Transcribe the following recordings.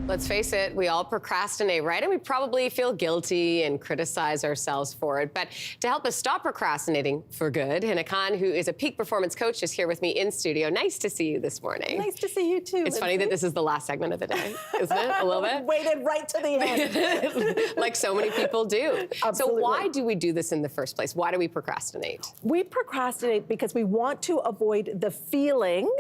Let's face it, we all procrastinate, right? And we probably feel guilty and criticize ourselves for it. But to help us stop procrastinating for good, Hannah Khan, who is a peak performance coach, is here with me in studio. Nice to see you this morning. Nice to see you too, It's funny that this is the last segment of the day, isn't it? A little bit? Waited right to the end. Like so many people do. Absolutely. So why do we do this in the first place? Why do we procrastinate? We procrastinate because we want to avoid the feeling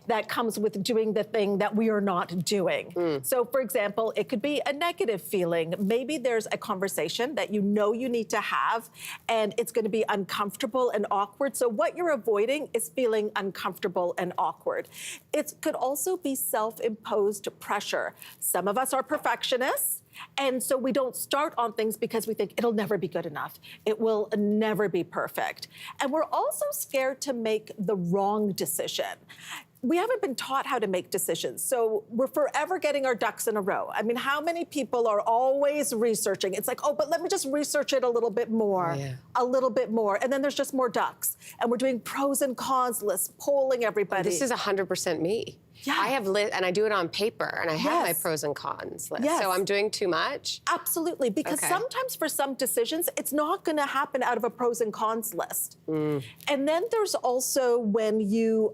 that comes with doing the thing that we are not doing. So for example, it could be a negative feeling. Maybe there's a conversation that you know you need to have and it's going to be uncomfortable and awkward. So what you're avoiding is feeling uncomfortable and awkward. It could also be self-imposed pressure. Some of us are perfectionists. And so we don't start on things because we think it'll never be good enough. It will never be perfect. And we're also scared to make the wrong decision. We haven't been taught how to make decisions, so we're forever getting our ducks in a row. I mean, how many people are always researching? It's like, oh, but let me just research it a little bit more, a little bit more, and then there's just more ducks. And we're doing pros and cons lists, polling everybody. This is 100% me. Yeah. I have and I do it on paper, and I have my pros and cons list. So I'm doing too much? Absolutely, because sometimes for some decisions, it's not gonna happen out of a pros and cons list. And then there's also when you,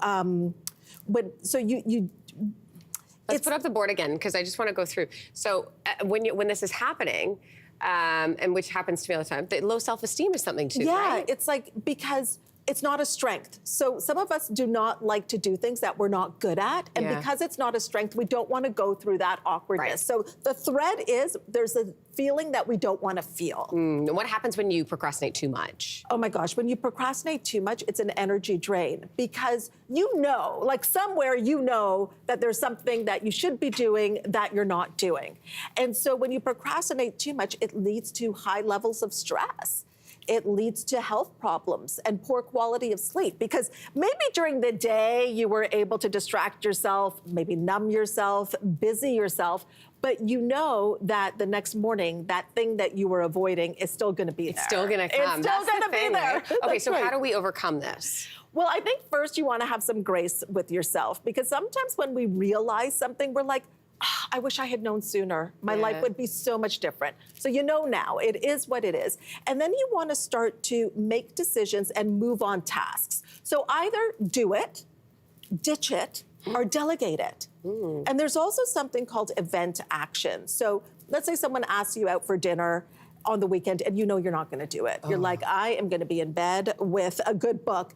let's put up the board again, because I just want to go through. So when this is happening, and which happens to me all the time, the low self-esteem is something too, right? It's like, because it's not a strength. So some of us do not like to do things that we're not good at. And because it's not a strength, we don't want to go through that awkwardness. So the thread is there's a feeling that we don't want to feel. And what happens when you procrastinate too much? Oh my gosh, when you procrastinate too much, it's an energy drain, because you know, like somewhere you know that there's something that you should be doing that you're not doing. And so when you procrastinate too much, it leads to high levels of stress. It leads to health problems and poor quality of sleep, because maybe during the day you were able to distract yourself, maybe numb yourself, busy yourself, but you know that the next morning, that thing that you were avoiding is still gonna be there. It's still gonna come. It's still gonna be there. Okay, so how do we overcome this? Well, I think first you wanna have some grace with yourself, because sometimes when we realize something, we're like, oh, I wish I had known sooner. My life would be so much different. So you know now, it is what it is. And then you want to start to make decisions and move on tasks. So either do it, ditch it, or delegate it. And there's also something called event action. So let's say someone asks you out for dinner on the weekend and you know you're not going to do it. You're like, I am going to be in bed with a good book.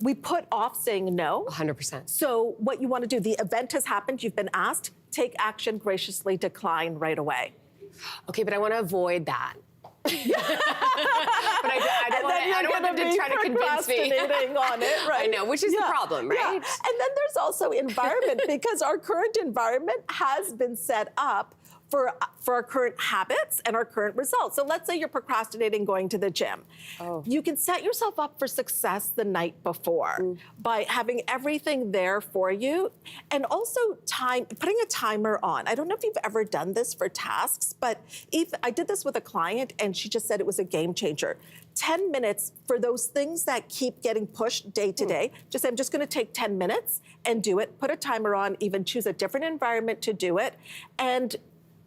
We put off saying no. 100%. So what you want to do, the event has happened, you've been asked, take action, graciously decline right away. Okay, but I want to avoid that. But I don't want them to try to convince me. On it, right? I know, which is the problem, right? And then there's also environment, because our current environment has been set up for our current habits and our current results. So let's say you're procrastinating going to the gym. You can set yourself up for success the night before by having everything there for you, and also putting a timer on. I don't know if you've ever done this for tasks, but I did this with a client and she just said it was a game changer. 10 minutes for those things that keep getting pushed day to day. Just say, I'm just gonna take 10 minutes and do it. Put a timer on, even choose a different environment to do it, and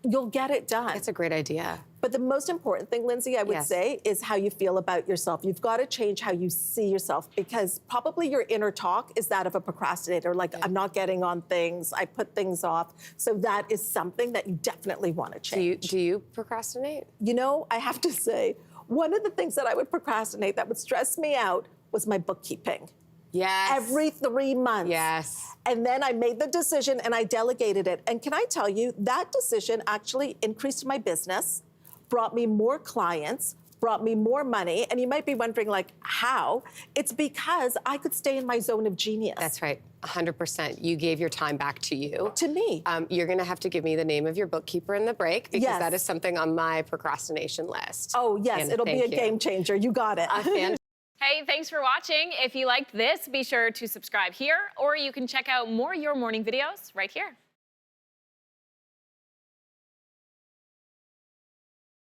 you'll get it done. That's a great idea. But the most important thing, Lindsay, I would say, is how you feel about yourself. You've got to change how you see yourself, because probably your inner talk is that of a procrastinator, like I'm not getting on things, I put things off. So that is something that you definitely want to change. Do you procrastinate? You know, I have to say, one of the things that I would procrastinate that would stress me out was my bookkeeping. Yes. Every 3 months. Yes. And then I made the decision and I delegated it. And can I tell you, that decision actually increased my business, brought me more clients, brought me more money. And you might be wondering, like, how? It's because I could stay in my zone of genius. That's right. 100%. You gave your time back to you. To me. You're going to have to give me the name of your bookkeeper in the break, because that is something on my procrastination list. Oh, yes. And it'll be a game changer. You got it. Hey, thanks for watching. If you liked this, be sure to subscribe here, or you can check out more Your Morning videos right here.